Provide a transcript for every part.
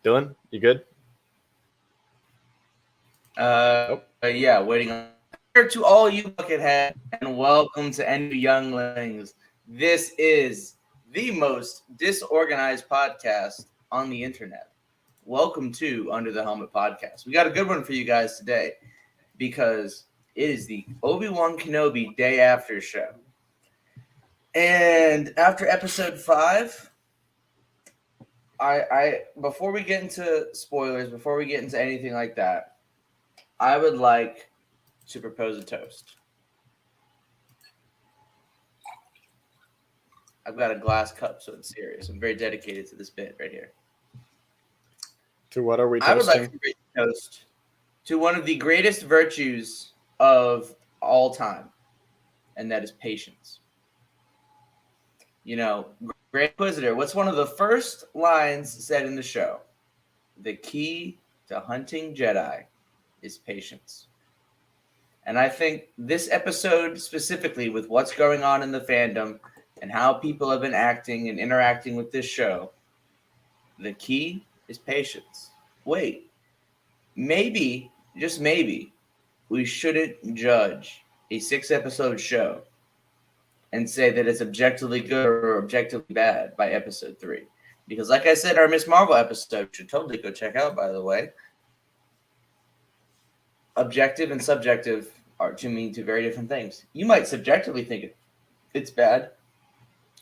Dylan, you good? Oh, Yeah, waiting on to all you buckethead, and welcome to any younglings. This is the most disorganized podcast on the internet. Welcome to Under the Helmet Podcast. We got a good one for you guys today because it is the Obi-Wan Kenobi day after show. And after episode 5, I before we get into spoilers, before we get into anything like that, I would like to propose a toast. I've got a glass cup, so it's serious. I'm very dedicated to this bit right here. to what are we I would like toasting? to raise a toast to one of the greatest virtues of all time, and that is patience. You know, Grand Inquisitor, what's one of the first lines said in the show? The key to hunting Jedi is patience. And I think this episode specifically, with what's going on in the fandom and how people have been acting and interacting with this show, the key is patience. Wait, maybe, just maybe, we shouldn't judge a 6 episode show and say that it's objectively good or objectively bad by episode 3. Because, like I said, our Miss Marvel episode should totally go check out, by the way. Objective and subjective are to me two very different things. You might subjectively think it's bad,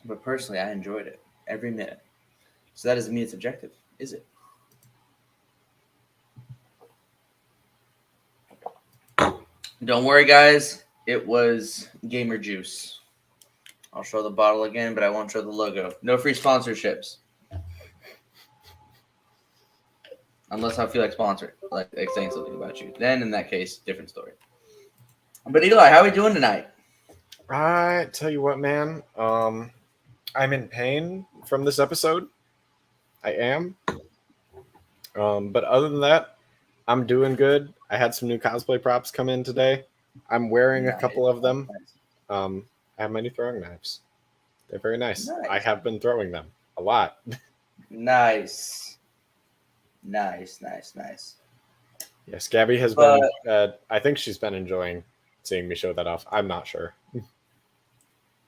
but personally, I enjoyed it every minute. So that doesn't mean it's objective, is it? Don't worry, guys. It was Gamer Juice. I'll show the bottle again, but I won't show the logo. No free sponsorships. Unless I feel like sponsored, like saying something about you. Then, in that case, different story. But Eli, how are we doing tonight? I tell you what, man. I'm in pain from this episode. I am. But other than that, I'm doing good. I had some new cosplay props come in today. I'm wearing a couple of them. I have my new throwing knives. They're very nice. I have been throwing them a lot. Nice. Yes, Gabby has been. I think she's been enjoying seeing me show that off. I'm not sure.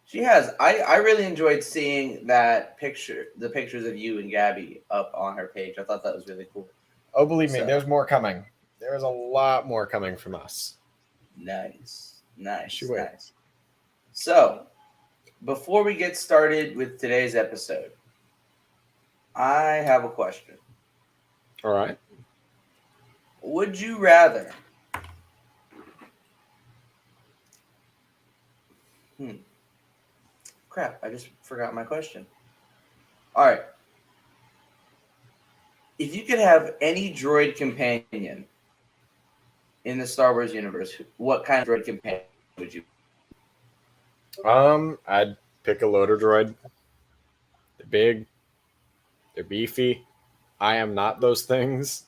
She has. I really enjoyed seeing that picture, the pictures of you and Gabby up on her page. I thought that was really cool. Oh, believe me, there's more coming. There's a lot more coming from us. Nice. Sure. Nice. So, before we get started with today's episode, I have a question. All right. Would you rather Crap, I just forgot my question. All right. If you could have any droid companion in the Star Wars universe, what kind of droid companion would you? I'd pick a loader droid. They're big. They're beefy. I am not those things,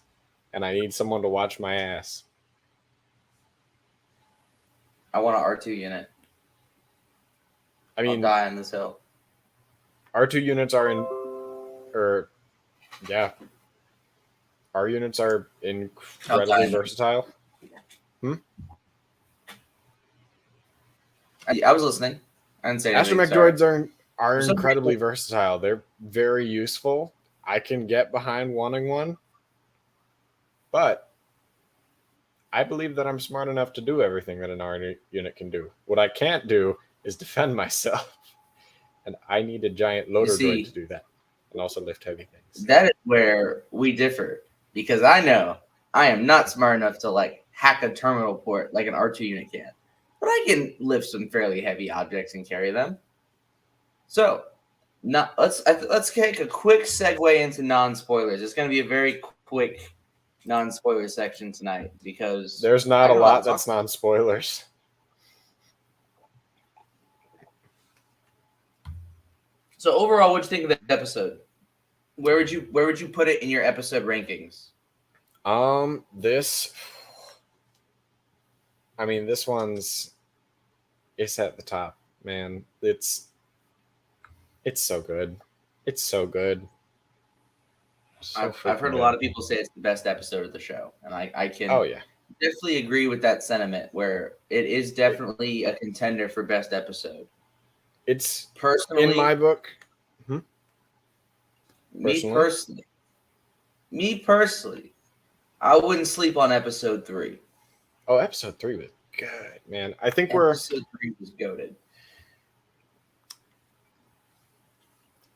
and I need someone to watch my ass. I want an R2 unit. I mean, I'll die on this hill. R2 units are our units are incredibly versatile. I was listening. I didn't say anything. Astromech droids are incredibly versatile. They're very useful. I can get behind wanting one, but I believe that I'm smart enough to do everything that an R unit can do. What I can't do is defend myself, and I need a giant loader droid to do that, and also lift heavy things. That is where we differ, because I know I am not smart enough to hack a terminal port like an R2 unit can, but I can lift some fairly heavy objects and carry them. So, let's take a quick segue into non-spoilers. It's going to be a very quick non-spoiler section tonight because there's not a lot that's non-spoilers. So overall, what do you think of the episode? Where would you put it in your episode rankings? This one's at the top, man. It's so good. It's so good. So I've heard freaking a lot good. of people say it's the best episode of the show, and I Oh can yeah. definitely agree with that sentiment. Where it is definitely a contender for best episode. It's in my Personally, book. Hmm? me Personally, personally, me personally, I wouldn't sleep on episode 3. oh, episode 3 was good, man. I think Episode 3 was goaded.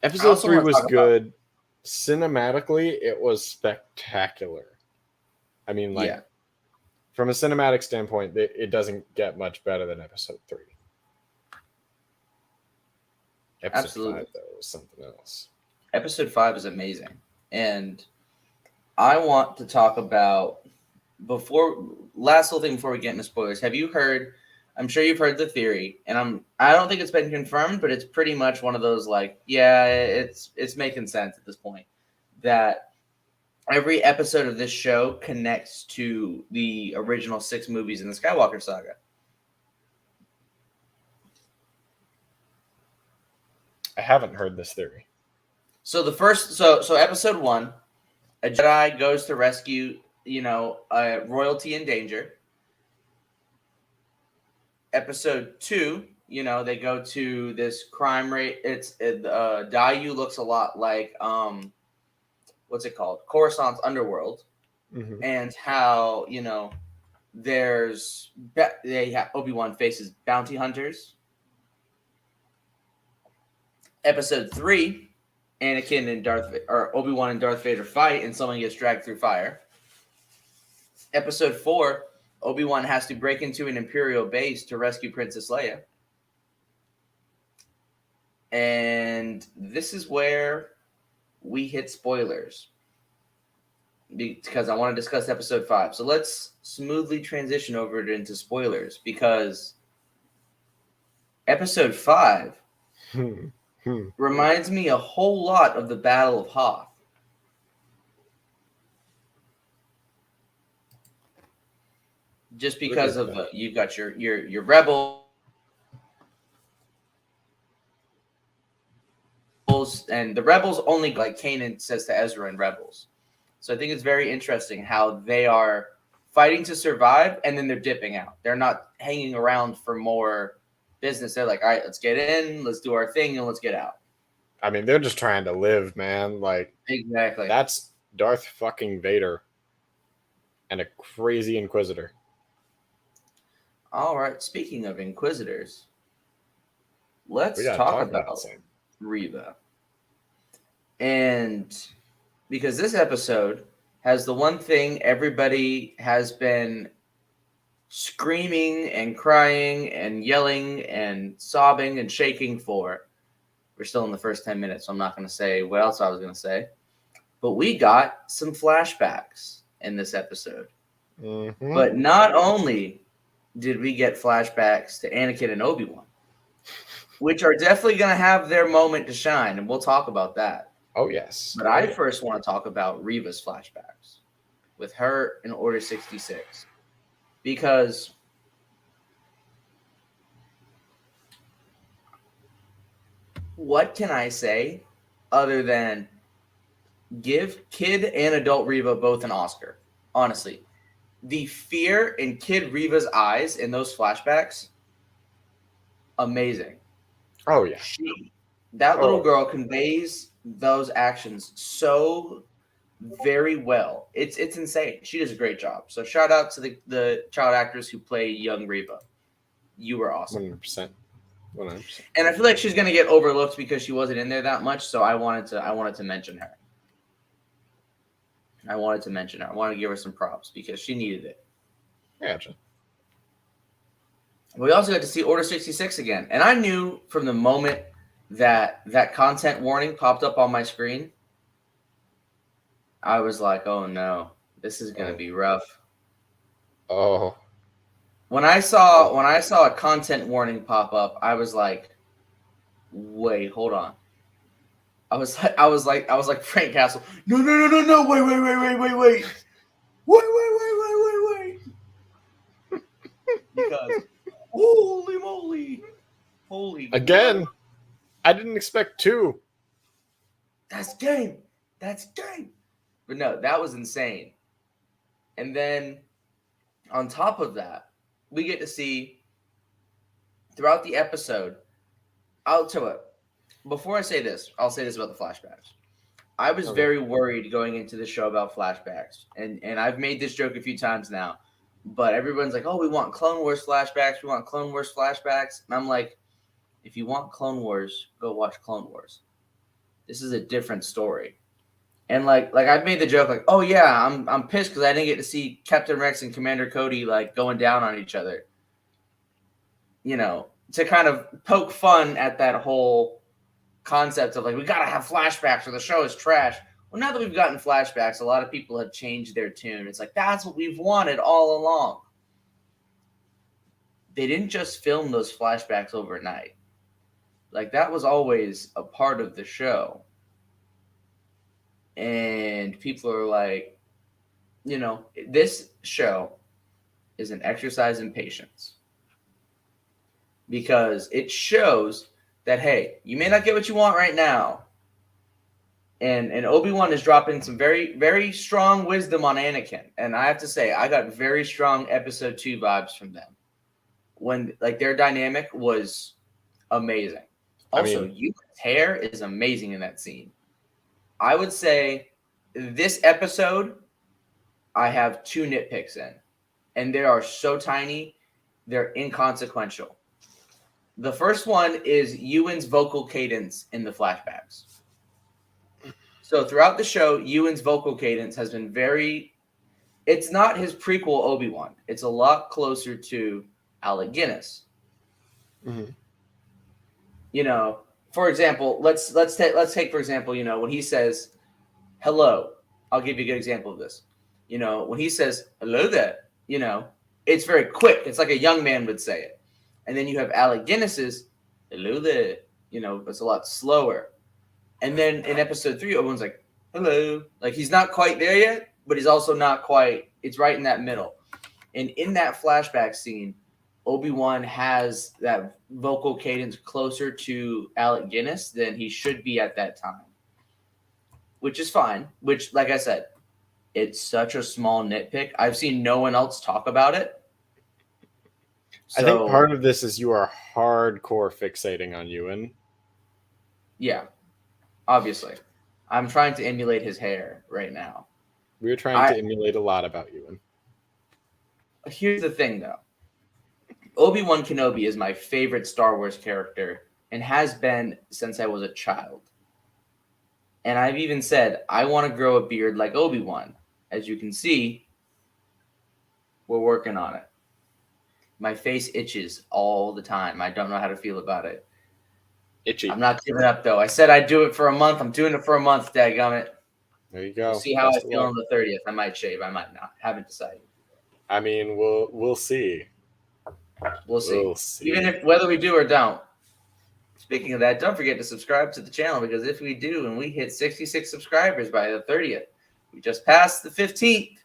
I episode also 3 want to was talk about good. Cinematically, it was spectacular. I mean, like yeah, from a cinematic standpoint, it doesn't get much better than episode 3. Episode 5 absolutely. though was something else. Episode 5 is amazing, and I want to talk about before last little thing before we get into spoilers. Have you heard? I'm sure you've heard the theory, and I don't think it's been confirmed, but it's pretty much one of those like, yeah, it's making sense at this point that every episode of this show connects to the original 6 movies in the Skywalker saga. I haven't heard this theory. So the first, so episode 1, a Jedi goes to rescue, royalty in danger. Episode 2, they go to this crime rate. Dayu looks a lot like what's it called? Coruscant's underworld, Mm-hmm. and how Obi-Wan faces bounty hunters. Episode 3, Anakin and Obi-Wan and Darth Vader fight, and someone gets dragged through fire. Episode 4, Obi-Wan has to break into an Imperial base to rescue Princess Leia. And this is where we hit spoilers, because I want to discuss episode 5. So let's smoothly transition over into spoilers, because episode 5 reminds me a whole lot of the Battle of Hoth. Just because of you've got your rebels, and the rebels only, like Kanan says to Ezra in Rebels. So I think it's very interesting how they are fighting to survive, and then they're dipping out. They're not hanging around for more business. They're like, all right, let's get in, let's do our thing, and let's get out. I mean, they're just trying to live, man. Like, Exactly. that's Darth fucking Vader and a crazy Inquisitor. All right. Speaking of Inquisitors, let's talk about Reva. And because this episode has the one thing everybody has been screaming and crying and yelling and sobbing and shaking for. We're still in the first 10 minutes, so I'm not going to say what else I was going to say. But we got some flashbacks in this episode. Mm-hmm. But not only did we get flashbacks to Anakin and Obi-Wan, which are definitely going to have their moment to shine, and we'll talk about that. Oh, yes. But I first want to talk about Reva's flashbacks with her in Order 66. Because what can I say other than give kid and adult Reva both an Oscar? Honestly, the fear in kid Reva's eyes in those flashbacks, amazing. Oh, yeah. That little girl conveys those actions so very well. It's insane. She does a great job. So shout out to the child actors who play young Reva. You were awesome. 100%. 100%. And I feel like she's gonna get overlooked because she wasn't in there that much. So I wanted to mention her. I wanted to give her some props because she needed it. Gotcha. We also got to see Order 66 again. And I knew from the moment that content warning popped up on my screen, I was like, oh no, this is gonna be rough. Oh. When I saw a content warning pop up, I was like, wait, hold on. I was like Frank Castle. No, wait. Wait. Because holy moly. Again, moly. I didn't expect 2. That's game. But no, that was insane. And then on top of that, we get to see throughout the episode. I'll tell you what. Before I say this, I'll say this about the flashbacks. I was Okay. very worried going into the show about flashbacks, and I've made this joke a few times now. But everyone's like, "Oh, we want Clone Wars flashbacks. We want Clone Wars flashbacks." And I'm like, if you want Clone Wars, go watch Clone Wars. This is a different story. And like I've made the joke like, oh yeah, I'm pissed because I didn't get to see Captain Rex and Commander Cody like going down on each other. You know, to kind of poke fun at that whole concept of like we gotta have flashbacks or the show is trash. Well, now that we've gotten flashbacks, a lot of people have changed their tune. It's like that's what we've wanted all along. They didn't just film those flashbacks overnight. Like that was always a part of the show. And people are like, you know, this show is an exercise in patience because it shows that, hey, you may not get what you want right now. And Obi-Wan is dropping some very, very strong wisdom on Anakin. And I have to say, I got very strong episode 2 vibes from them when like their dynamic was amazing. Also, Ewan's hair is amazing in that scene. I would say this episode, I have 2 nitpicks in, and they are so tiny, they're inconsequential. The first one is Ewan's vocal cadence in the flashbacks. So throughout the show, Ewan's vocal cadence has been it's not his prequel Obi-Wan. It's a lot closer to Alec Guinness. Mm-hmm. You know, for example, let's take for example, you know, when he says hello, I'll give you a good example of this. You know, when he says hello there, you know, it's very quick. It's like a young man would say it. And then you have Alec Guinness's hello there, you know, it's a lot slower. And then in episode 3, everyone's like, hello. Like he's not quite there yet, but he's also not quite, it's right in that middle. And in that flashback scene, Obi-Wan has that vocal cadence closer to Alec Guinness than he should be at that time, which is fine. Which, like I said, it's such a small nitpick. I've seen no one else talk about it. I think part of this is you are hardcore fixating on Ewan. Yeah, obviously. I'm trying to emulate his hair right now. We're trying to emulate a lot about Ewan. Here's the thing, though. Obi-Wan Kenobi is my favorite Star Wars character and has been since I was a child. And I've even said, I want to grow a beard like Obi-Wan. As you can see, we're working on it. My face itches all the time. I don't know how to feel about it. Itchy. I'm not giving up, though. I said I'd do it for a month. I'm doing it for a month, dadgummit. There you go. We'll see how I feel on the 30th. I might shave. I might not. Haven't decided. I mean, we'll see. We'll see. Even if whether we do or don't. Speaking of that, don't forget to subscribe to the channel because if we do and we hit 66 subscribers by the 30th, we just passed the 15th.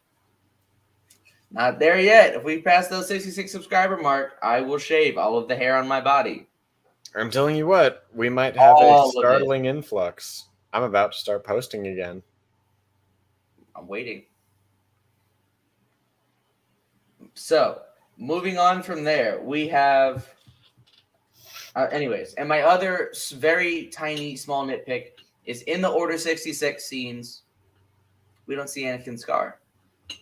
Not there yet. If we pass those 66 subscriber mark, I will shave all of the hair on my body. I'm telling you what, we might have a startling influx. I'm about to start posting again. I'm waiting. So, moving on from there, we have... anyways, and my other very tiny, small nitpick is in the Order 66 scenes, we don't see Anakin's scar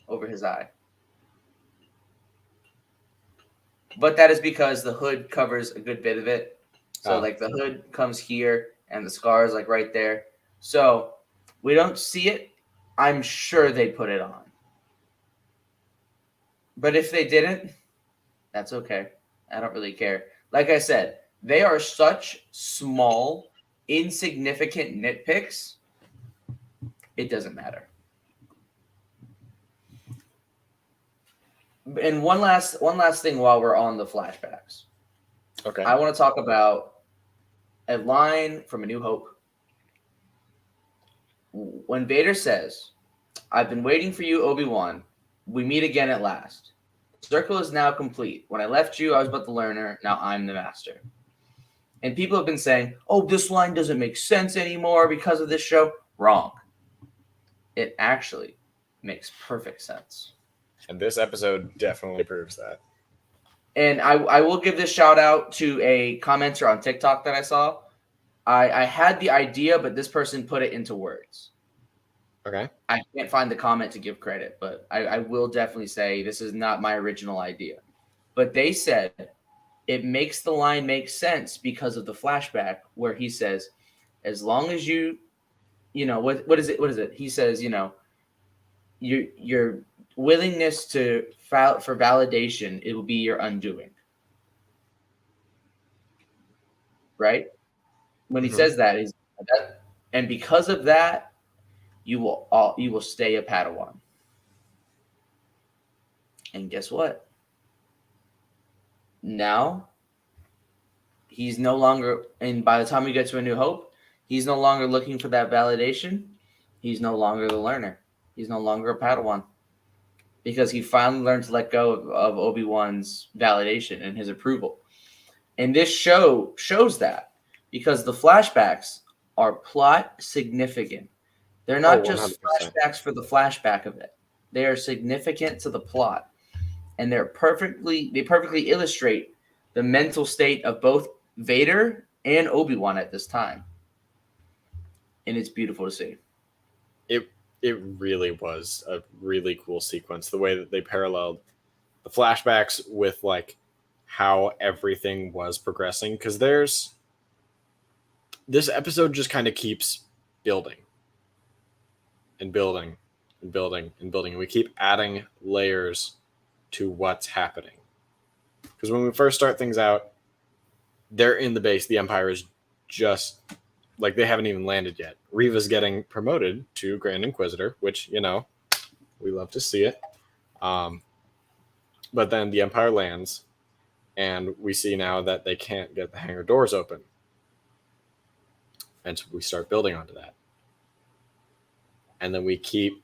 over his eye. But that is because the hood covers a good bit of it. So, like, the hood comes here, and the scar is, like, right there. So, we don't see it. I'm sure they put it on. But if they didn't, that's okay. I don't really care. Like I said, they are such small, insignificant nitpicks, it doesn't matter. And one last thing while we're on the flashbacks. Okay. I want to talk about a line from A New Hope. When Vader says, I've been waiting for you, Obi-Wan. We meet again at last. The circle is now complete. When I left you, I was but the learner. Now I'm the master. And people have been saying, oh, this line doesn't make sense anymore because of this show. Wrong. It actually makes perfect sense. And this episode definitely proves that. And I will give this shout out to a commenter on TikTok that I saw. I had the idea, but this person put it into words. Okay. I can't find the comment to give credit, but I will definitely say this is not my original idea. But they said it makes the line make sense because of the flashback where he says, as long as what is it? He says, your willingness to for validation, it will be your undoing. Right? When he says that, and because of that, you will stay a Padawan. And guess what? Now he's no longer, and by the time we get to A New Hope, he's no longer looking for that validation. He's no longer the learner. He's no longer a Padawan because he finally learned to let go of Obi-Wan's validation and his approval. And this show shows that because the flashbacks are plot significant. They're not just 100%. flashbacks for the flashback of it. They are significant to the plot. And they perfectly illustrate the mental state of both Vader and Obi-Wan at this time. And it's beautiful to see. It really was a really cool sequence. The way that they paralleled the flashbacks with like how everything was progressing. Because this episode just kind of keeps building and building and building and building. And we keep adding layers to what's happening. Because when we first start things out, they're in the base. The Empire is just like they haven't even landed yet. Reva's getting promoted to Grand Inquisitor, which, we love to see it. But then the Empire lands, and we see now that they can't get the hangar doors open. And so we start building onto that. And then we keep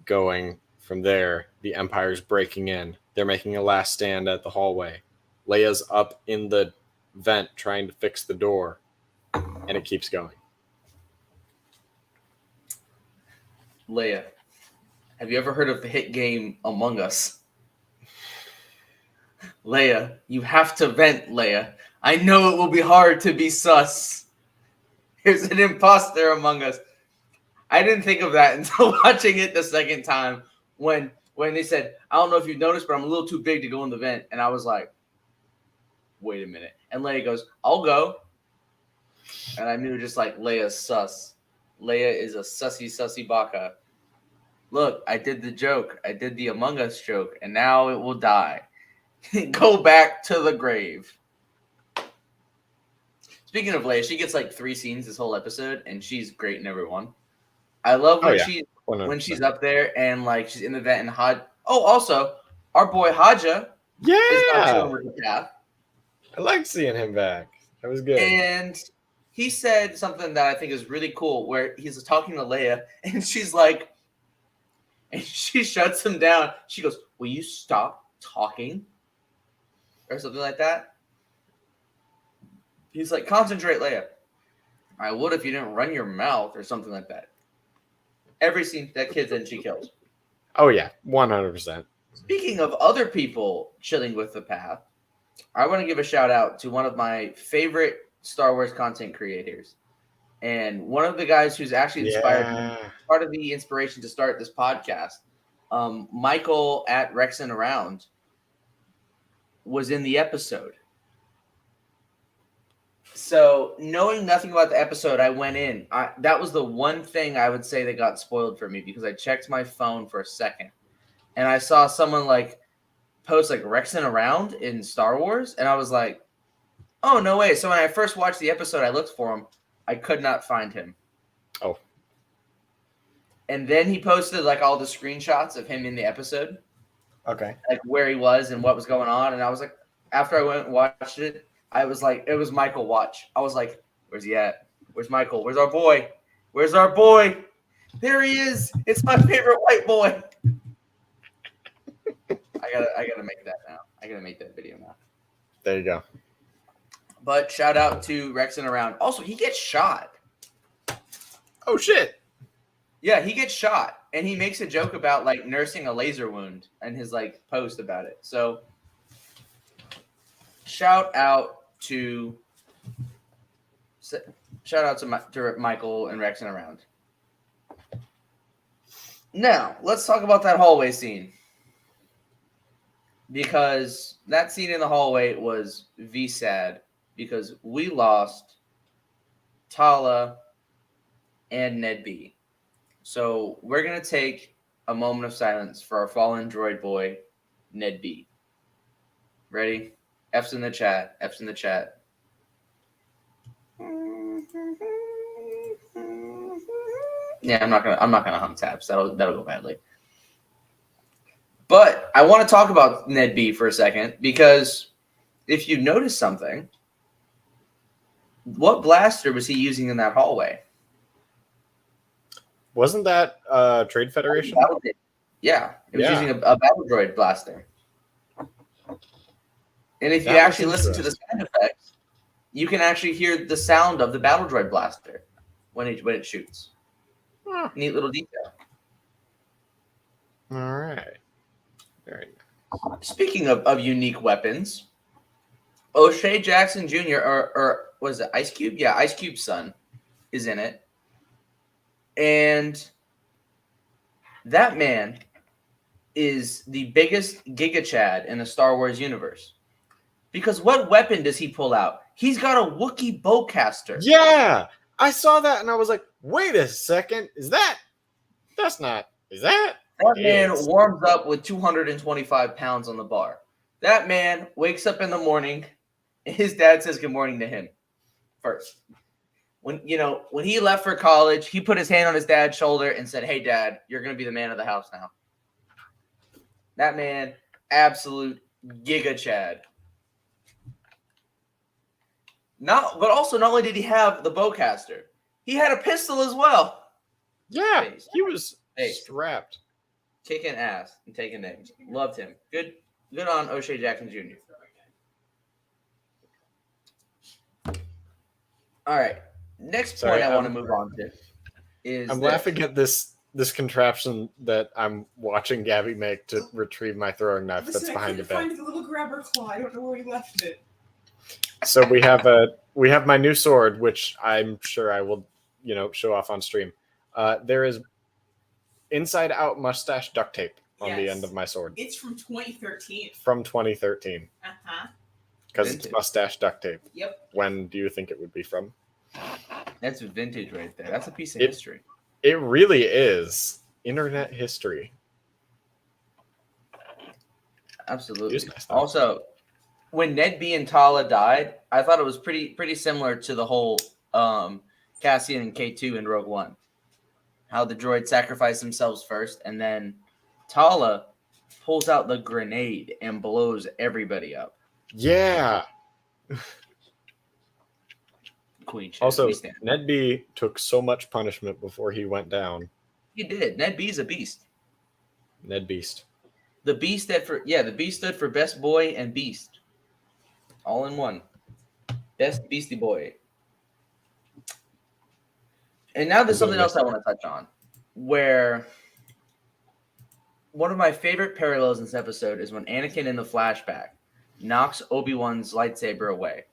going from there. The Empire's breaking in. They're making a last stand at the hallway. Leia's up in the vent trying to fix the door. And it keeps going. Leia, have you ever heard of the hit game Among Us? Leia, you have to vent, Leia. I know it will be hard to be sus. There's an imposter among us. I didn't think of that until watching it the second time when they said, I don't know if you've noticed, but I'm a little too big to go in the vent. And I was like, wait a minute. And Leia goes, I'll go. And I knew just like Leia's sus. Leia is a sussy baka. Look, I did the joke. I did the Among Us joke, and now it will die. Go back to the grave. Speaking of Leia, she gets like 3 scenes this whole episode, and she's great in every one. I love when she's up there and like she's in the vent and also our boy Haja is not chilling with the path. I like seeing him back. That was good. And he said something that I think is really cool, where he's talking to Leia, and she's like, and she shuts him down. She goes, "Will you stop talking?" Or something like that. He's like, "Concentrate, Leia." I would if you didn't run your mouth or something like that. Every scene that kid's in, she kills. Oh yeah, 100%. Speaking of other people chilling with the path, I want to give a shout out to one of my favorite Star Wars content creators. And one of the guys who's actually inspired me, part of the inspiration to start this podcast, Michael at Rex and Around, was in the episode. So knowing nothing about the episode, I went in. That was the one thing I would say that got spoiled for me, because I checked my phone for a second and I saw someone like post like Rex and Around in Star Wars. And I was like, oh, no way. So when I first watched the episode, I looked for him. I could not find him. Oh. And then he posted like all the screenshots of him in the episode. Okay. Like where he was and what was going on. And I was like, after I went and watched it, I was like, it was Michael Watch. I was like, where's he at? Where's Michael? Where's our boy? Where's our boy? There he is. It's my favorite white boy. I gotta make that now. I gotta make that video now. There you go. But shout out to Rex and Around. Also, he gets shot. Oh shit. Yeah, he gets shot. And he makes a joke about like nursing a laser wound in his like post about it. So shout out to Michael and Rex and around. Now let's talk about that hallway scene, because that scene in the hallway was sad because we lost Tala and Ned B. So we're gonna take a moment of silence for our fallen droid boy, Ned B. Ready? F's in the chat. F's in the chat. Yeah, I'm not gonna hum taps. That'll go badly. But I want to talk about Ned B for a second, because if you notice something, what blaster was he using in that hallway? Wasn't that Trade Federation? Yeah, it was using a battle droid blaster. And if you actually listen to the sound effects, you can actually hear the sound of the battle droid blaster when it shoots. Neat little detail. All right. Very nice. Speaking of unique weapons, O'Shea Jackson Jr. or was it Ice Cube? Yeah, Ice Cube's son is in it. And that man is the biggest Giga Chad in the Star Wars universe. Because what weapon does he pull out? He's got a Wookiee bowcaster. Yeah, I saw that and I was like, wait a second. Is that? That man warms up with 225 pounds on the bar. That man wakes up in the morning and his dad says good morning to him first. When he left for college, he put his hand on his dad's shoulder and said, "Hey, Dad, you're going to be the man of the house now." That man, absolute Giga Chad. But also, not only did he have the bowcaster, he had a pistol as well. Yeah, he was strapped. Kicking ass and taking names. Loved him. Good on O'Shea Jackson Jr. All right. Next point I want to move on to is I'm laughing at this contraption that I'm watching Gabby make to retrieve my throwing knife that's behind the bed. I couldn't find the little grabber claw. I don't know where he left it. So we have my new sword, which I'm sure I will, show off on stream. There is inside out mustache duct tape on the end of my sword. It's from 2013. From 2013. Uh-huh. Because it's mustache duct tape. Yep. When do you think it would be from? That's vintage right there. That's a piece of history. It really is. Internet history. Absolutely. Also, when Ned B and Tala died, I thought it was pretty similar to the whole Cassian and K2 in Rogue One. How the droids sacrifice themselves first, and then Tala pulls out the grenade and blows everybody up. Yeah. Queen shit. Also, Ned B took so much punishment before he went down. He did. Ned B's a beast. Ned Beast. The B stood for best boy and beast. All in one. Best beastie boy. And now there's something else I want to touch on, where one of my favorite parallels in this episode is when Anakin in the flashback knocks Obi-Wan's lightsaber away.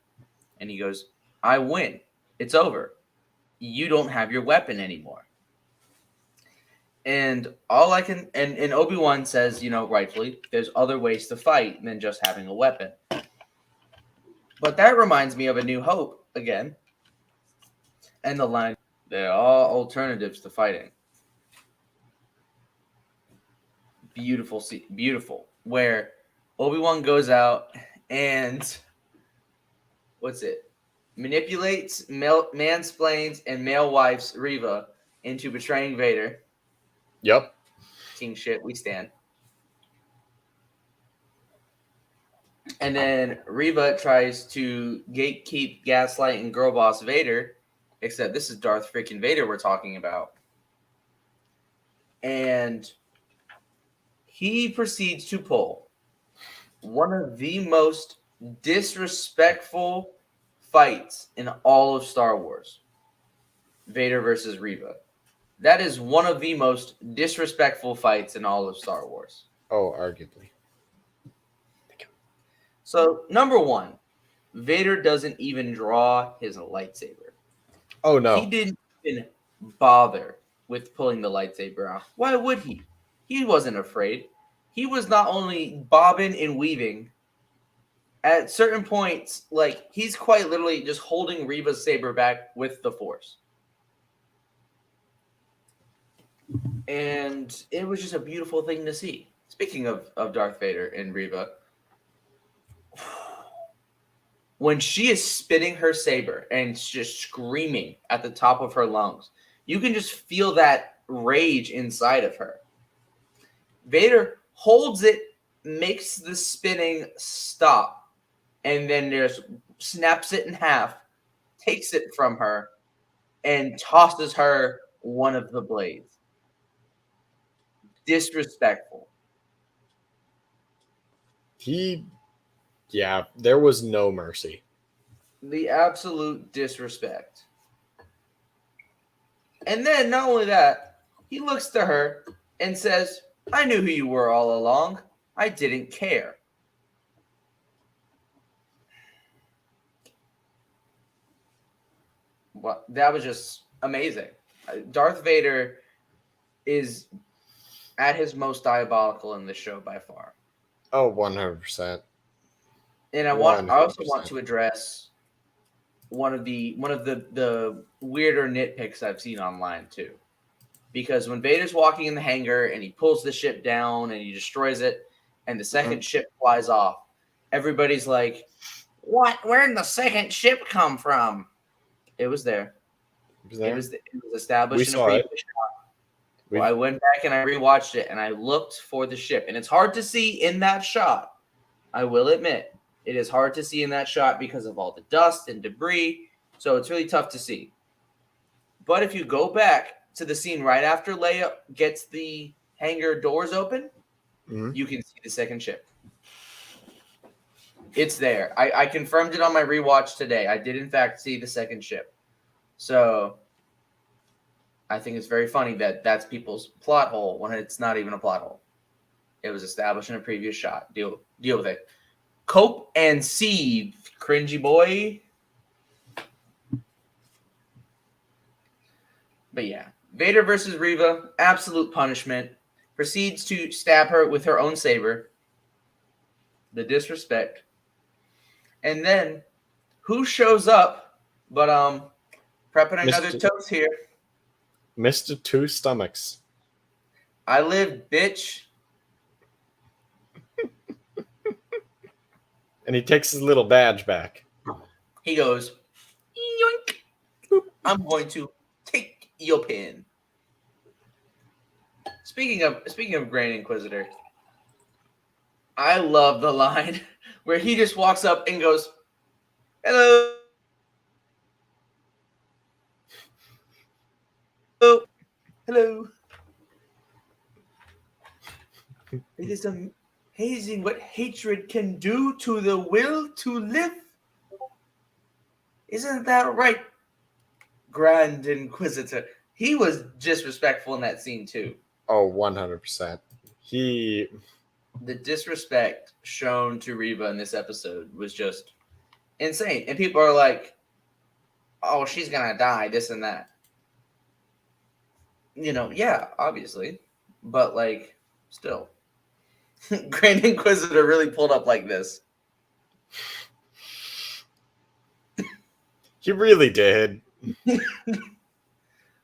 And he goes, "I win. It's over. You don't have your weapon anymore." And and Obi-Wan says, rightfully, there's other ways to fight than just having a weapon. But that reminds me of A New Hope again. And the line, "There are alternatives to fighting." Beautiful. Where Obi-Wan goes out and manipulates, mansplains, and male wifes Reva into betraying Vader. Yep. King shit, we stand. And then Reva tries to gatekeep, gaslight, and girl boss Vader, except this is Darth freaking Vader we're talking about. And he proceeds to pull one of the most disrespectful fights in all of Star Wars. Vader versus Reva. That is one of the most disrespectful fights in all of Star Wars. Oh, arguably. So, number one, Vader doesn't even draw his lightsaber. Oh He no. didn't even bother with pulling the lightsaber out. Why would he? He wasn't afraid. He was not only bobbing and weaving. At certain points, like he's quite literally just holding Reva's saber back with the Force. And it was just a beautiful thing to see. Speaking of Darth Vader and Reva, when she is spinning her saber and just screaming at the top of her lungs, you can just feel that rage inside of her. Vader holds it, makes the spinning stop, and then just snaps it in half, takes it from her, and tosses her one of the blades. Disrespectful. There was no mercy. The absolute disrespect. And then, not only that, he looks to her and says, I knew who you were all along. I didn't care. Well, that was just amazing. Darth Vader is at his most diabolical in this show by far. Oh, 100%. And I also want to address one of the weirder nitpicks I've seen online too. Because when Vader's walking in the hangar and he pulls the ship down and he destroys it and the second ship flies off, everybody's like, "What? Where did the second ship come from?" It was there. It was established in a previous shot. Well, I went back and I rewatched it and I looked for the ship. And it's hard to see in that shot. I will admit, it is hard to see in that shot because of all the dust and debris. So it's really tough to see. But if you go back to the scene right after Leia gets the hangar doors open, you can see the second ship. It's there. I confirmed it on my rewatch today. I did, in fact, see the second ship. So I think it's very funny that that's people's plot hole when it's not even a plot hole. It was established in a previous shot. Deal with it. Cope and Seed, cringy boy. But yeah, Vader versus Reva, absolute punishment. Proceeds to stab her with her own saber. The disrespect. And then, who shows up but prepping another toast here. Mr. Two Stomachs. I live, bitch. And he takes his little badge back. He goes, yoink. I'm going to take your pin. Speaking of Grand Inquisitor, I love the line where he just walks up and goes, "Hello. Hello. It is amazing what hatred can do to the will to live. Isn't that right, Grand Inquisitor?" He was disrespectful in that scene too. Oh, 100%. The disrespect shown to Reva in this episode was just insane. And people are like, "Oh, she's going to die, this and that." Yeah, obviously. But, like, still. Grand Inquisitor really pulled up like this. He really did.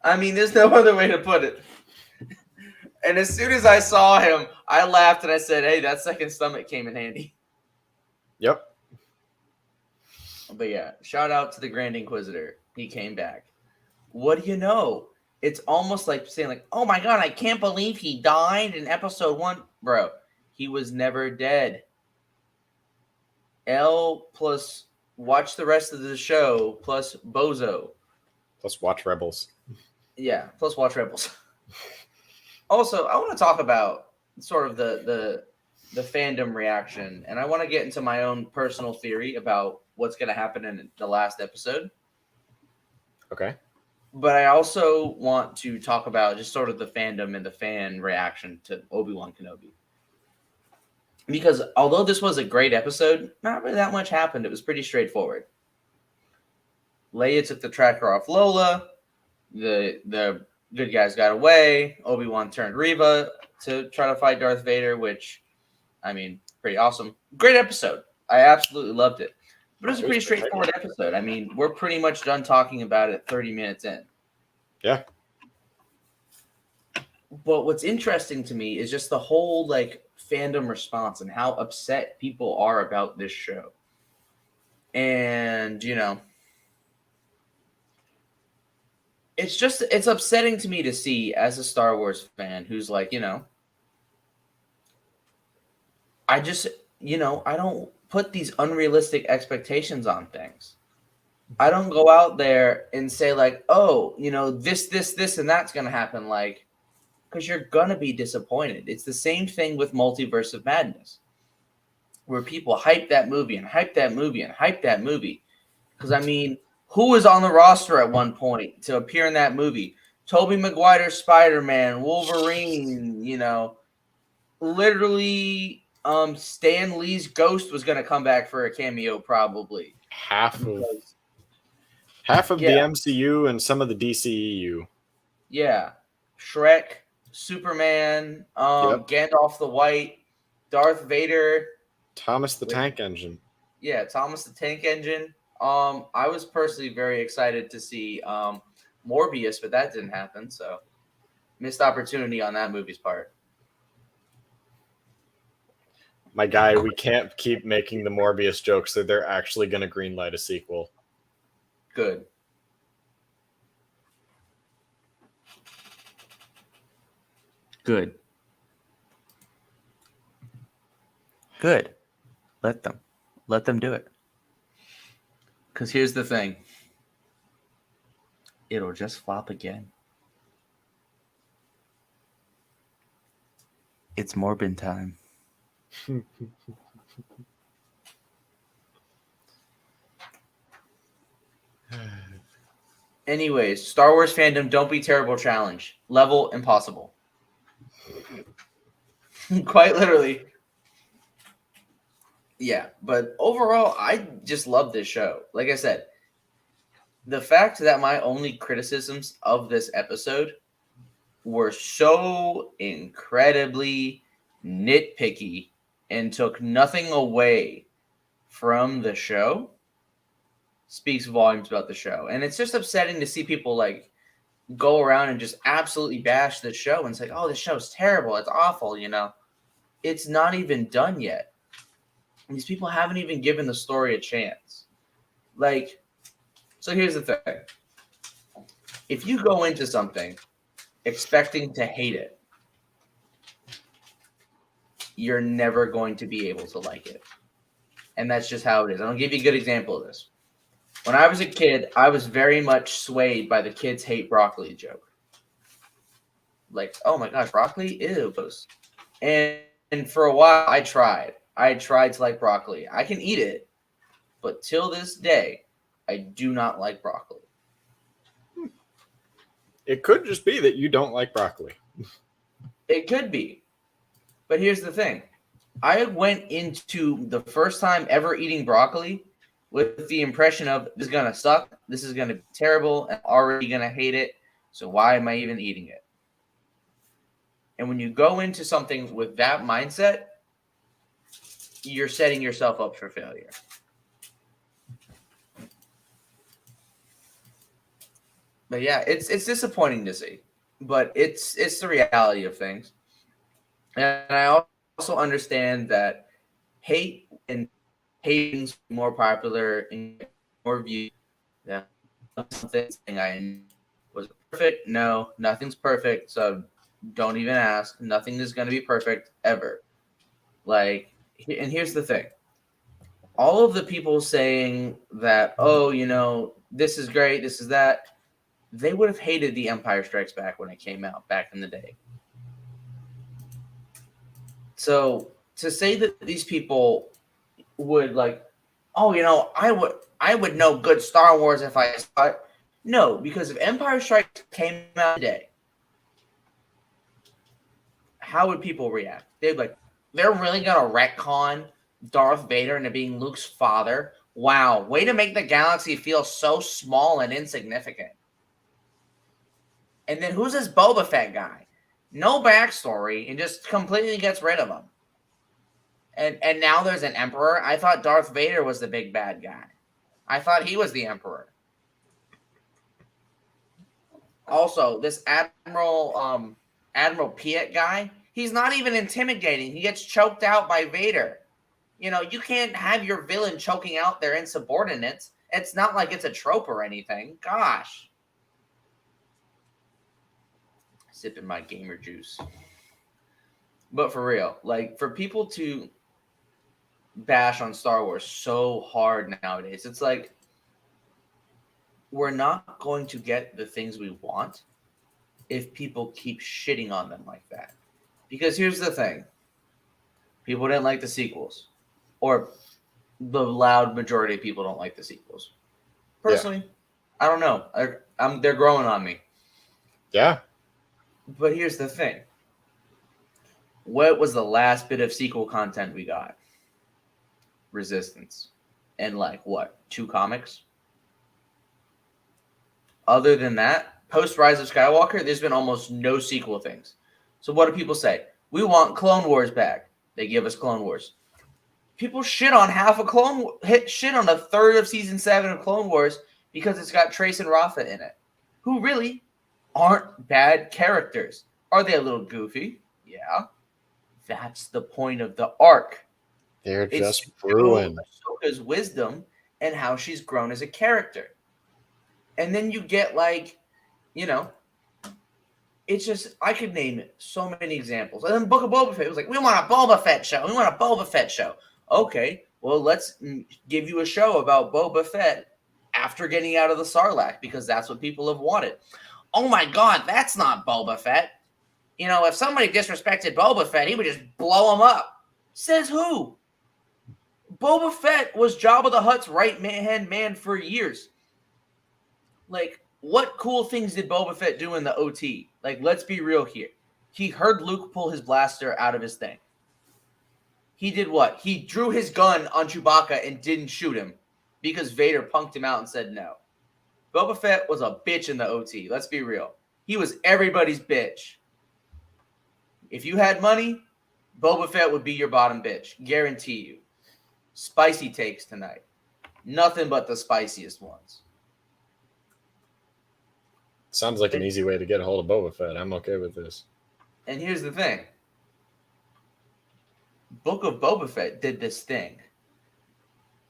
I mean, there's no other way to put it. And as soon as I saw him, I laughed and I said, "Hey, that second stomach came in handy." Yep. But yeah, shout out to the Grand Inquisitor. He came back. What do you know? It's almost like saying, like, "Oh my god, I can't believe he died in episode 1." Bro, he was never dead. L plus watch the rest of the show plus Bozo. Plus watch Rebels. Yeah, plus watch Rebels. Also, I want to talk about sort of the fandom reaction, and I want to get into my own personal theory about what's going to happen in the last episode. Okay. But I also want to talk about just sort of the fandom and the fan reaction to Obi-Wan Kenobi. Because although this was a great episode, not really that much happened. It was pretty straightforward. Leia took the tracker off Lola. The good guys got away. Obi-Wan turned Reva to try to fight Darth Vader, which, I mean, pretty awesome. Great episode. I absolutely loved it. But it was a pretty straightforward episode. I mean, we're pretty much done talking about it 30 minutes in. Yeah. But what's interesting to me is just the whole fandom response and how upset people are about this show. And, it's upsetting to me to see as a Star Wars fan who's I don't put these unrealistic expectations on things. I don't go out there and say this, and that's going to happen. Because you're going to be disappointed. It's the same thing with Multiverse of Madness, where people hype that movie and hype that movie and hype that movie. Because, I mean, who was on the roster at one point to appear in that movie? Tobey Maguire's Spider-Man, Wolverine, literally Stan Lee's Ghost was going to come back for a cameo probably. Half of the MCU and some of the DCEU. Yeah. Shrek, Superman, Gandalf the White, Darth Vader. Thomas the Tank Engine. Yeah, Thomas the Tank Engine. I was personally very excited to see Morbius, but that didn't happen, so missed opportunity on that movie's part. My guy, we can't keep making the Morbius jokes that they're actually going to greenlight a sequel. Good. Good. Let them do it. Because here's the thing. It'll just flop again. It's Morbin time. Anyways, Star Wars fandom, don't be terrible challenge. Level impossible. Quite literally. Yeah, but overall, I just love this show. Like I said, the fact that my only criticisms of this episode were so incredibly nitpicky and took nothing away from the show speaks volumes about the show. And it's just upsetting to see people go around and just absolutely bash the show and say, oh, this show's terrible. It's awful, It's not even done yet. These people haven't even given the story a chance. So here's the thing. If you go into something expecting to hate it, you're never going to be able to like it. And that's just how it is. I'll give you a good example of this. When I was a kid, I was very much swayed by the kids hate broccoli joke. Oh my gosh, broccoli? Ew. And for a while, I tried to like broccoli. I can eat it, but till this day, I do not like broccoli. It could just be that you don't like broccoli. It could be. But here's the thing. I went into the first time ever eating broccoli with the impression of this is going to suck, this is going to be terrible, and I'm already going to hate it, so why am I even eating it? And when you go into something with that mindset, you're setting yourself up for failure. But yeah, it's disappointing to see, but it's the reality of things. And I also understand that hate and hating's more popular and more viewed. Yeah, something I was perfect. No, nothing's perfect. So don't even ask. Nothing is going to be perfect ever. And here's the thing. All of the people saying that, oh, this is great, this is that, they would have hated The Empire Strikes Back when it came out back in the day. So to say that these people would I would know good Star Wars if I saw it. No, because if Empire Strikes came out today, how would people react? They'd be like, they're really gonna retcon Darth Vader into being Luke's father? Wow, way to make the galaxy feel so small and insignificant. And then who's this Boba Fett guy? No backstory and just completely gets rid of him. And now there's an Emperor. I thought Darth Vader was the big bad guy. I thought he was the Emperor. Also, this Admiral Piet guy, he's not even intimidating. He gets choked out by Vader. You know, you can't have your villain choking out their insubordinates. It's not like it's a trope or anything. Gosh. Sipping my gamer juice. But for real, like, for people to bash on Star Wars so hard nowadays, it's like, we're not going to get the things we want if people keep shitting on them like that. Because here's the thing. People didn't like the sequels. Or the loud majority of people don't like the sequels. Personally, I don't know. They're growing on me. Yeah. But here's the thing. What was the last bit of sequel content we got? Resistance. And like, what? 2 comics? Other than that, post Rise of Skywalker, there's been almost no sequel things. So what do people say? We want Clone Wars back. They give us Clone Wars. People shit on shit on a third of season 7 of Clone Wars because it's got Trace and Rafa in it, who really aren't bad characters. Are they a little goofy? Yeah. That's the point of the arc. They're just brewing Ahsoka's wisdom and how she's grown as a character. And then you get, like, you know, it's just, I could name so many examples. And then Book of Boba Fett was like, we want a Boba Fett show. We want a Boba Fett show. Okay, well, let's give you a show about Boba Fett after getting out of the Sarlacc, because that's what people have wanted. Oh my God, that's not Boba Fett. You know, if somebody disrespected Boba Fett, he would just blow him up. Says who? Boba Fett was Jabba the Hutt's right-hand man for years. Like, what cool things did Boba Fett do in the OT? Like, let's be real here. He heard Luke pull his blaster out of his thing. He did what? He drew his gun on Chewbacca and didn't shoot him because Vader punked him out and said no. Boba Fett was a bitch in the OT. Let's be real. He was everybody's bitch. If you had money, Boba Fett would be your bottom bitch. Guarantee you. Spicy takes tonight. Nothing but the spiciest ones. Sounds like an easy way to get a hold of Boba Fett. I'm okay with this. And here's the thing. Book of Boba Fett did this thing.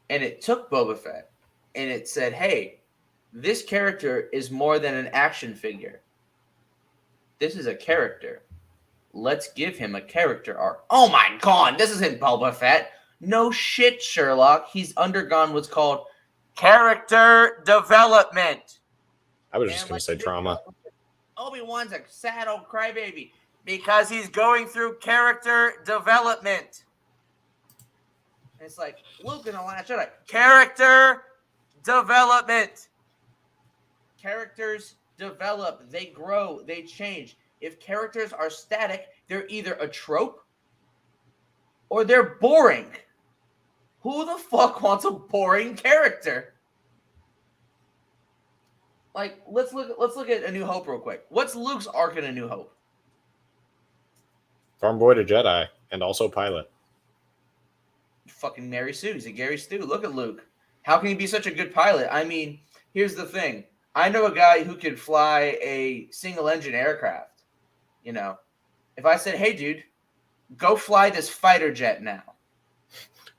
And it took Boba Fett and it said, hey, this character is more than an action figure. This is a character. Let's give him a character arc. Oh my God, this isn't Boba Fett. No shit, Sherlock. He's undergone what's called character development. I was just going to say trauma. Obi-Wan's a sad old crybaby because he's going through character development. And it's like, Luke in The Last Jedi. Character development. Characters develop. They grow. They change. If characters are static, they're either a trope or they're boring. Who the fuck wants a boring character? Like, let's look at A New Hope real quick. What's Luke's arc in A New Hope? Farm boy to Jedi, and also pilot. Fucking Mary Sue. He's a Gary Stu. Look at Luke. How can he be such a good pilot? I mean, here's the thing. I know a guy who could fly a single-engine aircraft. You know, if I said, hey, dude, go fly this fighter jet now.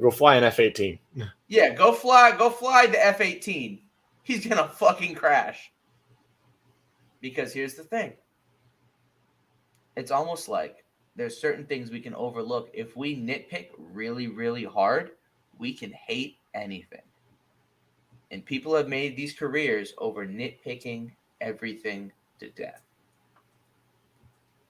Go fly an F-18. Yeah, go fly the F-18. He's going to fucking crash. Because here's the thing. It's almost like there's certain things we can overlook. If we nitpick really, really hard, we can hate anything. And people have made these careers over nitpicking everything to death.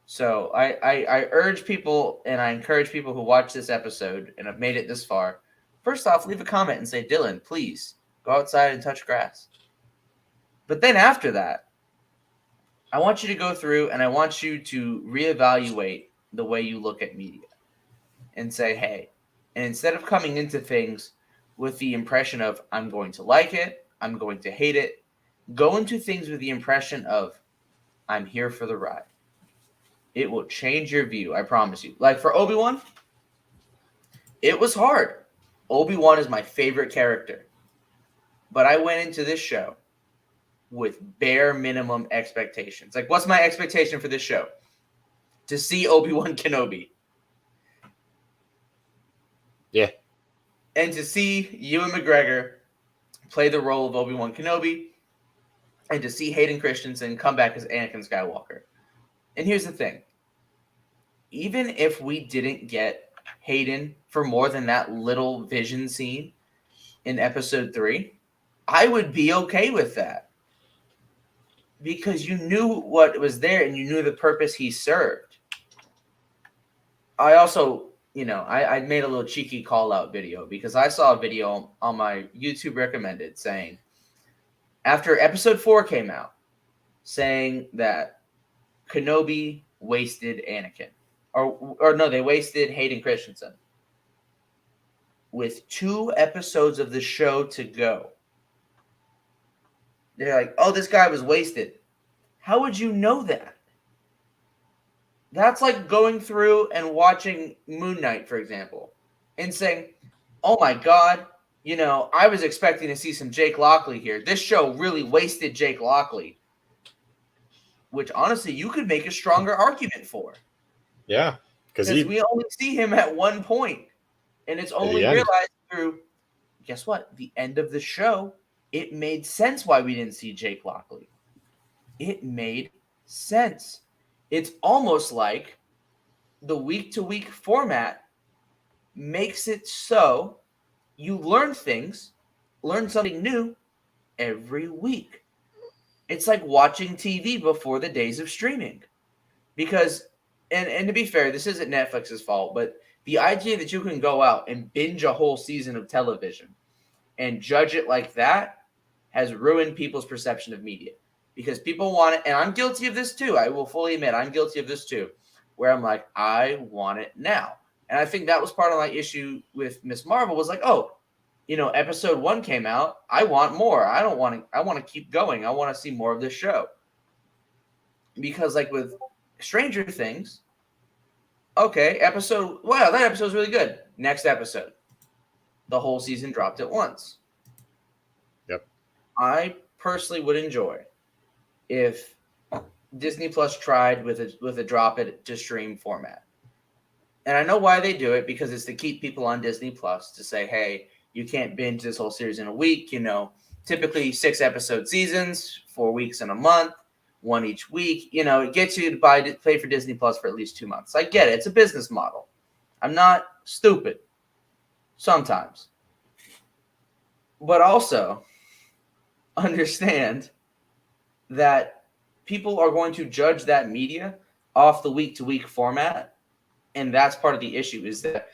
So I urge people and I encourage people who watch this episode and have made it this far, first off, leave a comment and say, Dylan, please go outside and touch grass. But then after that, I want you to go through and I want you to reevaluate the way you look at media and say, hey, and instead of coming into things with the impression of I'm going to like it, I'm going to hate it, go into things with the impression of I'm here for the ride. It will change your view, I promise you. Like for Obi-Wan, it was hard. Obi-Wan is my favorite character. But I went into this show with bare minimum expectations. Like, what's my expectation for this show? To see Obi-Wan Kenobi. Yeah. And to see Ewan McGregor play the role of Obi-Wan Kenobi. And to see Hayden Christensen come back as Anakin Skywalker. And here's the thing. Even if we didn't get Hayden for more than that little vision scene in episode 3, I would be okay with that. Because you knew what was there and you knew the purpose he served. I also, I made a little cheeky call-out video because I saw a video on my YouTube recommended saying, after episode 4 came out, saying that Kenobi wasted Anakin. Or no, they wasted Hayden Christensen. With 2 episodes of the show to go. They're like, oh, this guy was wasted. How would you know that? That's like going through and watching Moon Knight, for example, and saying, oh my God, I was expecting to see some Jake Lockley here. This show really wasted Jake Lockley. Which, honestly, you could make a stronger argument for. Yeah. Because we only see him at one point. And it's only realized through, guess what? The end of the show, it made sense why we didn't see Jake Lockley. It made sense. It's almost like the week-to-week format makes it so you learn something new every week. It's like watching TV before the days of streaming. Because, and to be fair, this isn't Netflix's fault, but the idea that you can go out and binge a whole season of television and judge it like that has ruined people's perception of media. Because people want it, and I'm guilty of this too. I will fully admit I'm guilty of this too, where I'm like, I want it now. And I think that was part of my issue with Miss Marvel was like, oh, episode 1 came out. I want more. I want to keep going. I want to see more of this show. Because like with Stranger Things, okay, that episode's really good. Next episode. The whole season dropped at once. Yep. I personally would enjoy if Disney Plus tried with a drop it to stream format. And I know why they do it, because it's to keep people on Disney Plus to say, hey, you can't binge this whole series in a week. Typically 6 episode seasons, 4 weeks in a month, 1 each week. It gets you to pay for Disney Plus for at least 2 months. I get it. It's a business model. I'm not stupid. Sometimes. But also understand that people are going to judge that media off the week-to-week format. And that's part of the issue is that,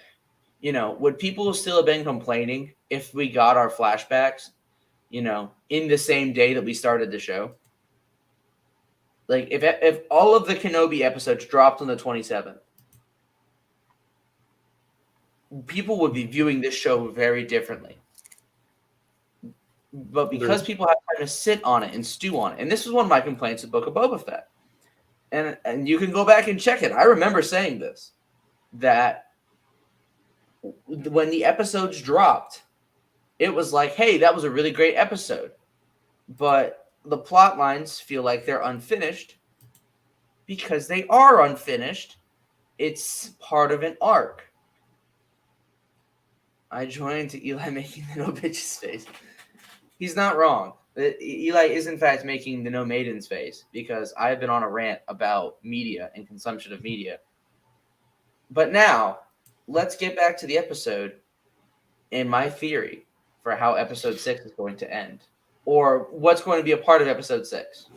would people still have been complaining if we got our flashbacks, in the same day that we started the show? Like, if all of the Kenobi episodes dropped on the 27th, people would be viewing this show very differently. But because people have time to sit on it and stew on it, and this was one of my complaints with Book of Boba Fett, and you can go back and check it. I remember saying this, that when the episodes dropped, it was like, hey, that was a really great episode. But the plot lines feel like they're unfinished because they are unfinished. It's part of an arc. I joined to Eli making the no bitches face. He's not wrong. Eli is, in fact, making the no maidens face because I've been on a rant about media and consumption of media. But now, let's get back to the episode and my theory for how episode 6 is going to end, or what's going to be a part of episode 6.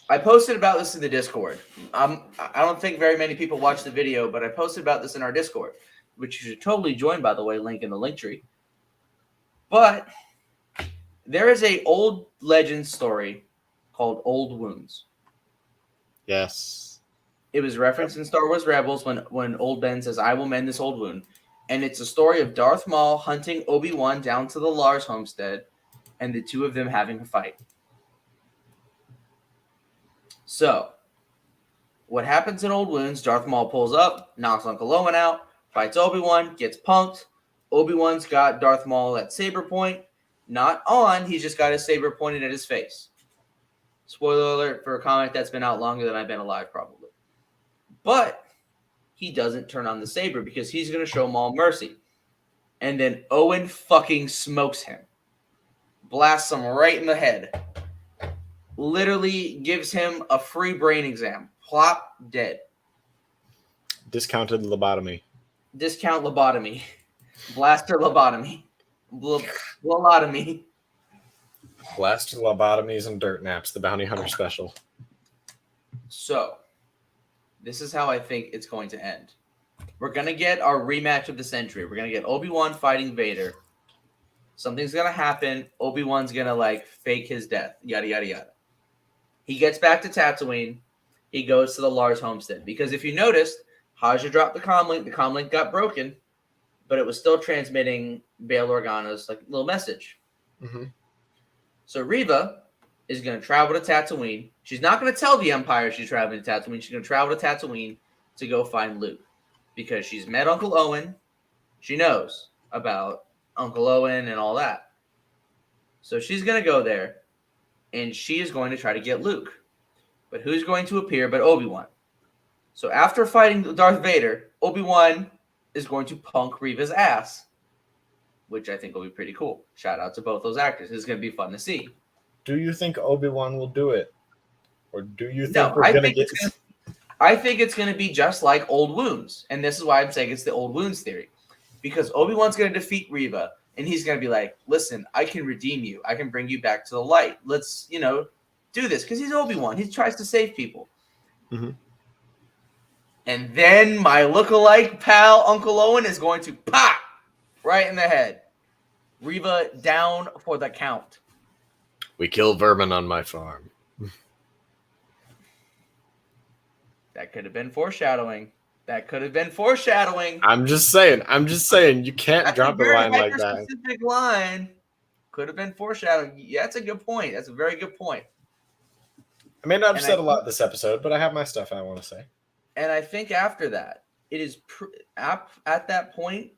I posted about this in the Discord. I don't think very many people watched the video, but I posted about this in our Discord, which you should totally join, by the way, link in the link tree. But There is a old legend story called Old Wounds. Yes. It was referenced in Star Wars Rebels when Old Ben says, "I will mend this old wound." And it's a story of Darth Maul hunting Obi-Wan down to the Lars homestead and the two of them having a fight. So, what happens in Old Wounds, Darth Maul pulls up, knocks Uncle Owen out, fights Obi-Wan, gets punked. Obi-Wan's got Darth Maul at saber point. Not on, he's just got his saber pointed at his face. Spoiler alert for a comic that's been out longer than I've been alive, probably. But he doesn't turn on the saber because he's going to show Maul mercy. And then Owen fucking smokes him. Blasts him right in the head. Literally gives him a free brain exam. Plop, dead. Discounted lobotomy. Discount lobotomy. Blaster lobotomy. Blotomy. Blaster lobotomies and dirt naps, the bounty hunter special. So, this is how I think it's going to end. We're going to get our rematch of the century. We're going to get Obi-Wan fighting Vader. Something's going to happen. Obi-Wan's going to, like, fake his death. Yada, yada, yada. He gets back to Tatooine. He goes to the Lars homestead. Because if you noticed, Haja dropped the comlink. The comlink got broken. But it was still transmitting Bail Organa's, like, little message. Mm-hmm. So Reva is going to travel to Tatooine. She's not going to tell the Empire she's traveling to Tatooine. She's going to travel to Tatooine to go find Luke. Because she's met Uncle Owen. She knows about Uncle Owen and all that. So she's going to go there. And she is going to try to get Luke. But who's going to appear but Obi-Wan? So after fighting Darth Vader, Obi-Wan is going to punk Reva's ass. Which I think will be pretty cool. Shout out to both those actors. This is going to be fun to see. Do you think Obi-Wan will do it? Or do you think No, we're going to get... I think it's going to be just like Old Wounds. And this is why I'm saying it's the Old Wounds theory. Because Obi-Wan's going to defeat Reva. And he's going to be like, listen, I can redeem you. I can bring you back to the light. Let's, do this. Because he's Obi-Wan. He tries to save people. Mm-hmm. And then my lookalike pal, Uncle Owen, is going to pop right in the head. Reva down for the count. We kill vermin on my farm. That could have been foreshadowing. I'm just saying. You can't drop a line like that. Specific line. Could have been foreshadowing. Yeah, that's a good point. That's a very good point. I may not have said a lot this episode, but I have my stuff I want to say. And I think after that, it is at that point,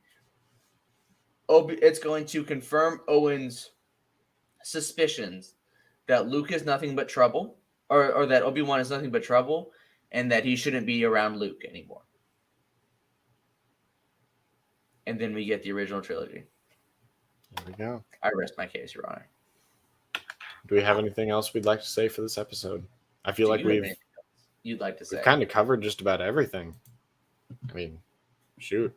it's going to confirm Owen's suspicions that Luke is nothing but trouble, or that Obi-Wan is nothing but trouble, and that he shouldn't be around Luke anymore. And then we get the original trilogy. There we go. I rest my case, Your Honor. Do we have anything else we'd like to say for this episode? I feel like you'd like to say. We've kind of covered just about everything. I mean, shoot.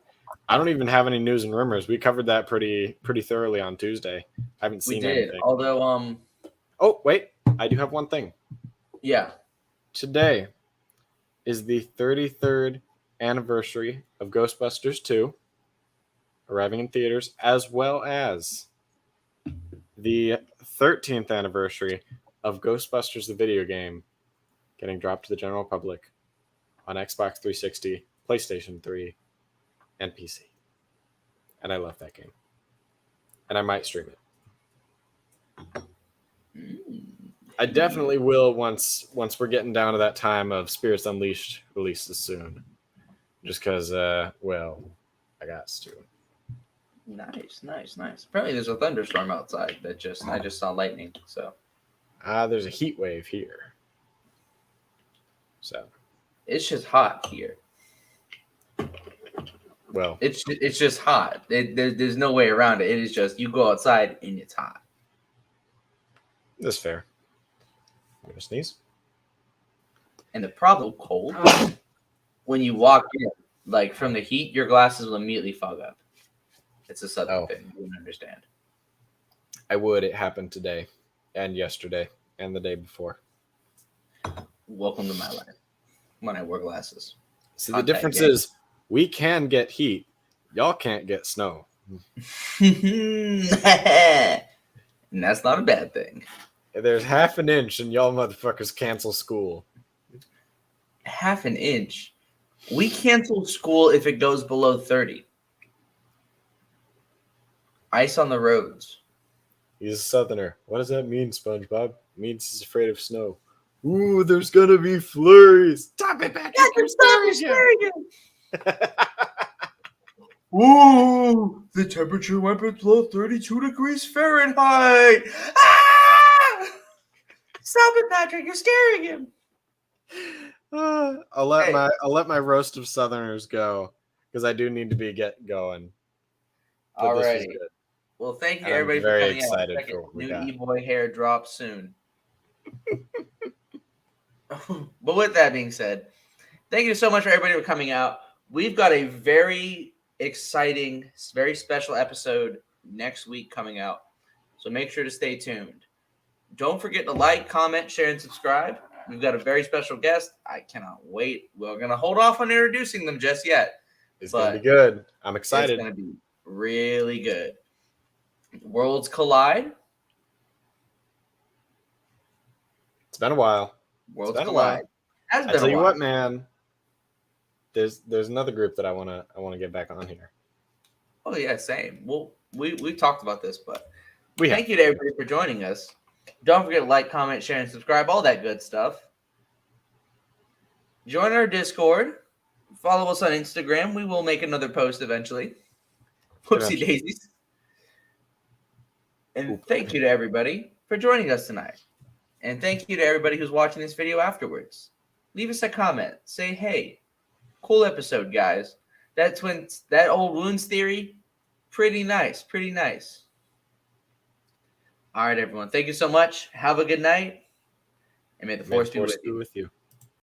I don't even have any news and rumors. We covered that pretty thoroughly on Tuesday. I haven't seen anything. Although Oh, wait. I do have one thing. Yeah. Today is the 33rd anniversary of Ghostbusters 2 arriving in theaters, as well as the 13th anniversary of Ghostbusters the video game getting dropped to the general public on Xbox 360, PlayStation 3, and PC. And I love that game. And I might stream it. I definitely will once we're getting down to that time of Spirits Unleashed releases soon. Just because, I got to. Nice. Apparently there's a thunderstorm outside I just saw lightning, so. There's a heat wave here. So. It's just hot here. Well. It's just hot. There's no way around it. It is just, you go outside and it's hot. That's fair. I'm going to sneeze. And the problem, cold, when you walk in, like from the heat, your glasses will immediately fog up. It's a southern thing. You wouldn't understand. I would. It happened today and yesterday and the day before. Welcome to my life when I wear glasses. See, the difference is we can get heat. Y'all can't get snow. And that's not a bad thing. There's half an inch and y'all motherfuckers cancel school. Half an inch. We cancel school if it goes below 30. Ice on the roads. He's a southerner. What does that mean, SpongeBob? It means he's afraid of snow. Ooh, there's gonna be flurries. Stop it, Patrick. You're staring him. Ooh, the temperature went below 32 degrees Fahrenheit. Ah! Stop it, Patrick. You're scaring him. I'll let my roast of Southerners go because I do need to get going. But this was Alrighty. good. Well, thank you And I'm everybody for very coming excited out. for what we New got. E-Boy hair drops soon. But with that being said, thank you so much for everybody for coming out. We've got a very exciting, very special episode next week coming out. So make sure to stay tuned. Don't forget to like, comment, share, and subscribe. We've got a very special guest. I cannot wait. We're going to hold off on introducing them just yet. It's gonna be good. I'm excited. It's going to be really good. Worlds collide. It's been a while. Worlds been a collide. Has I been tell a you while. what, man. There's another group that I wanna get back on here. Oh yeah, same. Well, we talked about this, but We have. thank you to everybody for joining us. Don't forget to like, comment, share, and subscribe. All that good stuff. Join our Discord. Follow us on Instagram. We will make another post eventually. Whoopsie daisies. And thank you to everybody for joining us tonight. And thank you to everybody who's watching this video afterwards. Leave us a comment. Say, hey, cool episode, guys. That old wounds theory, pretty nice, pretty nice. All right, everyone. Thank you so much. Have a good night. And may the force be with you.